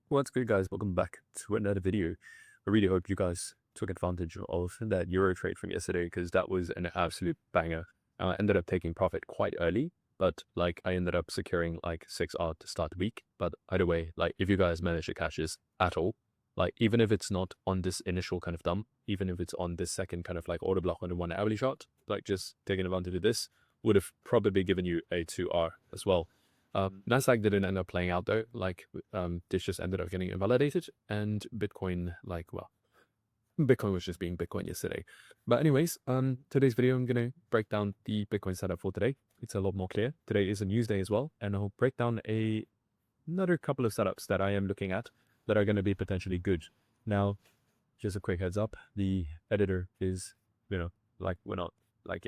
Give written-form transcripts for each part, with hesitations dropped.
What's good, guys? Welcome back to another video. I really hope you guys took advantage of that Euro trade from yesterday because that was an absolute banger. I ended up taking profit quite early, but like I ended up securing like 6R to start the week. But either way, like if you guys manage to catch this at all, like even if it's not on this initial kind of dump, even if it's on this second kind of like order block on the 1 hourly chart, like just taking advantage of this would have probably given you a 2R as well. Nasdaq didn't end up playing out though. Like, this just ended up getting invalidated, and Bitcoin, like, well, Bitcoin was just being Bitcoin yesterday. But anyways, today's video I'm gonna break down the Bitcoin setup for today. It's a lot more clear. Today is a news day as well, and I'll break down another couple of setups that I am looking at that are going to be potentially good. Now, just a quick heads up: the editor is, like we're not like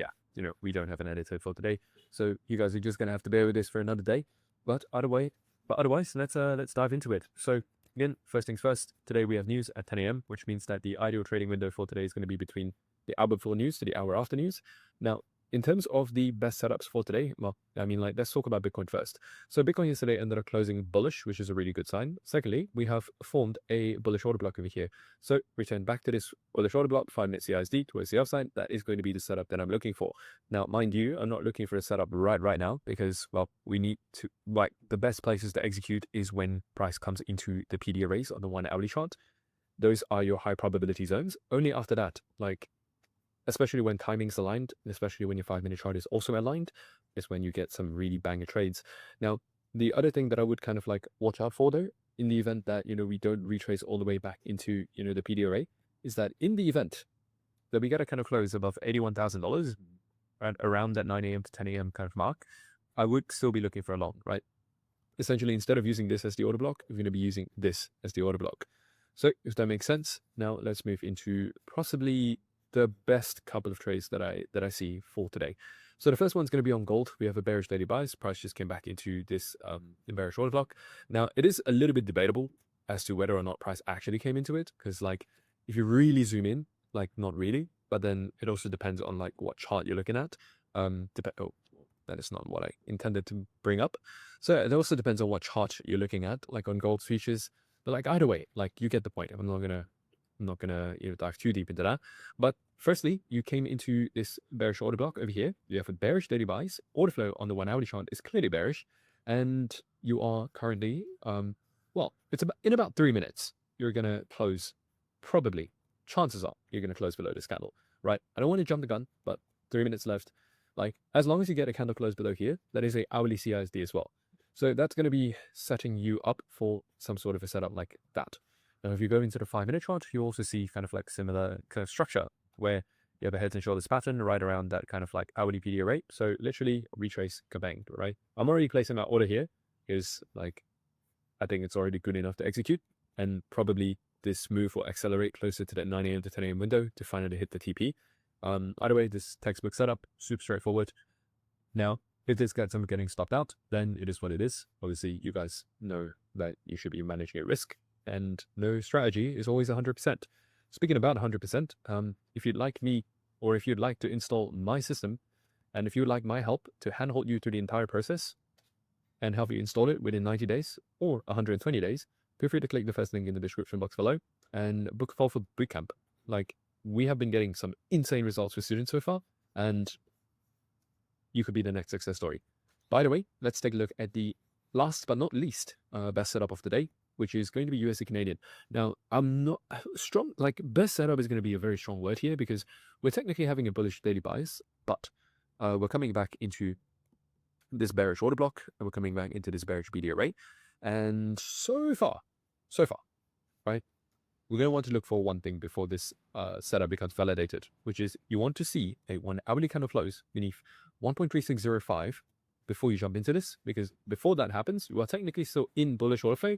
we don't have an editor for today, so you guys are just gonna have to bear with this for another day. But otherwise, let's dive into it. So again, first things first, today we have news at 10 a.m., which means that the ideal trading window for today is going to be between the hour before news to the hour after news. Now, in terms of the best setups for today, well, I mean, like, let's talk about Bitcoin first. So Bitcoin yesterday ended up closing bullish, which is a really good sign. Secondly, we have formed a bullish order block over here. So return back to this bullish order block, 5-minute CISD towards the upside. That is going to be the setup that I'm looking for. Now, mind you, I'm not looking for a setup right now because, well, we need to, like, the best places to execute is when price comes into the PD arrays on the 1 hourly chart. Those are your high probability zones. Only after that, like, especially when timing's aligned, especially when your 5-minute chart is also aligned, is when you get some really banger trades. Now, the other thing that I would kind of like watch out for though, in the event that, we don't retrace all the way back into, the PD array, is that in the event that we get a kind of close above $81,000 around that 9 a.m. to 10 a.m. kind of mark, I would still be looking for a long, right? Essentially, instead of using this as the order block, we're going to be using this as the order block. So if that makes sense, now let's move into possibly the best couple of trades that I see for today. So the first one's going to be on gold. We have a bearish daily buys. Price just came back into this bearish order block. Now it is a little bit debatable as to whether or not price actually came into it, because like if you really zoom in, like not really, but then it also depends on like what chart you're looking at. That is not what I intended to bring up. So it also depends on what chart you're looking at, like on gold futures. But like either way, like you get the point. I'm not gonna dive too deep into that. But firstly, you came into this bearish order block over here. You have a bearish daily buys. Order flow on the 1 hourly chart is clearly bearish, and you are currently well, it's in about 3 minutes. You're gonna close, probably. Chances are you're gonna close below this candle, right? I don't want to jump the gun, but 3 minutes left. Like as long as you get a candle close below here, that is a hourly CISD as well. So that's going to be setting you up for some sort of a setup like that. Now, if you go into the 5-minute chart, you also see kind of like similar kind of structure where you have a heads and shoulders pattern right around that kind of like hourly PD rate. So literally retrace, kabang, right? I'm already placing my order here because like I think it's already good enough to execute, and probably this move will accelerate closer to that 9 a.m. to 10 a.m. window to finally hit the TP. Either way, this textbook setup, super straightforward. Now, if this gets them getting stopped out, then it is what it is. Obviously, you guys know that you should be managing at risk, and no strategy is always 100%. Speaking about 100%, if you'd like me, or if you'd like to install my system, and if you'd like my help to handhold you through the entire process and help you install it within 90 days or 120 days, feel free to click the first link in the description box below and book a call for bootcamp. Like, we have been getting some insane results with students so far, and you could be the next success story. By the way, let's take a look at the last but not least best setup of the day, which is going to be USD Canadian. Now, I'm not strong, like best setup is going to be a very strong word here because we're technically having a bullish daily bias, but we're coming back into this bearish order block and we're coming back into this bearish BD array. And so far, right? We're going to want to look for one thing before this setup becomes validated, which is you want to see a 1 hourly candle close beneath 1.3605 before you jump into this, because before that happens, you are technically still in bullish order flow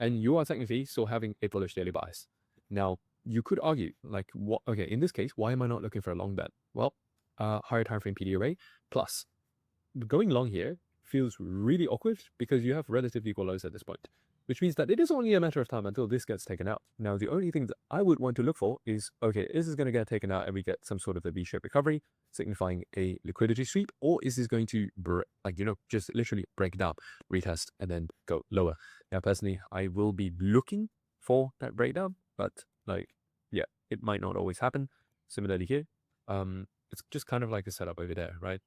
and you are technically still having a bullish daily bias. Now, you could argue, like, what? Okay, in this case, why am I not looking for a long bet? Well, higher time frame PD array, plus going long here feels really awkward because you have relatively equal lows at this point. which means that it is only a matter of time until this gets taken out. Now, the only thing that I would want to look for is, okay, is this going to get taken out and we get some sort of a V-shaped recovery, signifying a liquidity sweep, or is this going to, just literally break down, retest, and then go lower? Now, personally, I will be looking for that breakdown, but yeah, it might not always happen. Similarly here, it's just kind of like a setup over there, right?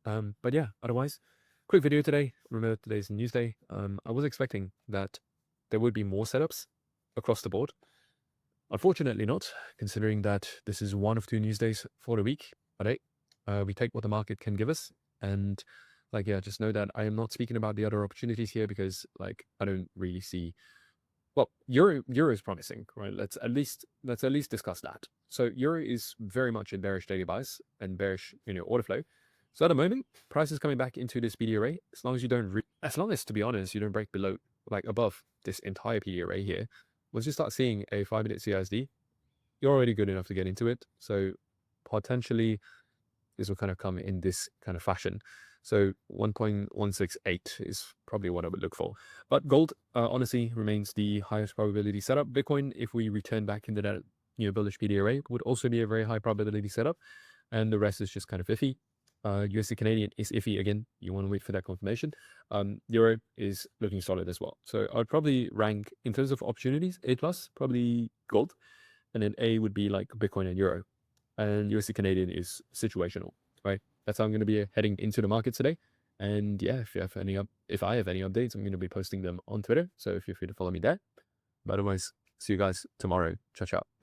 But yeah, otherwise, quick video today. Remember, today's news day. I was expecting that there would be more setups across the board. Unfortunately not, considering that this is one of 2 news days for the week. But hey, we take what the market can give us. And yeah, just know that I am not speaking about the other opportunities here because I don't really see, well, Euro is promising, right? Let's at least discuss that. So Euro is very much in bearish daily buys and bearish, order flow. So at the moment, price is coming back into this PD array. As long as you don't, to be honest, you don't break below, above this entire PD array here. Once you start seeing a 5-minute CISD, you're already good enough to get into it. So potentially, this will kind of come in this kind of fashion. So 1.168 is probably what I would look for. But gold, honestly, remains the highest probability setup. Bitcoin, if we return back into that bullish PD array, would also be a very high probability setup. And the rest is just kind of iffy. USD Canadian is iffy again. You want to wait for that confirmation. Euro is looking solid as well. So I'd probably rank, in terms of opportunities, A+, probably gold. And then A would be like Bitcoin and Euro. And USD Canadian is situational, right? That's how I'm going to be heading into the market today. And yeah, if I have any updates, I'm going to be posting them on Twitter. So feel free to follow me there. But otherwise, see you guys tomorrow. Ciao, ciao.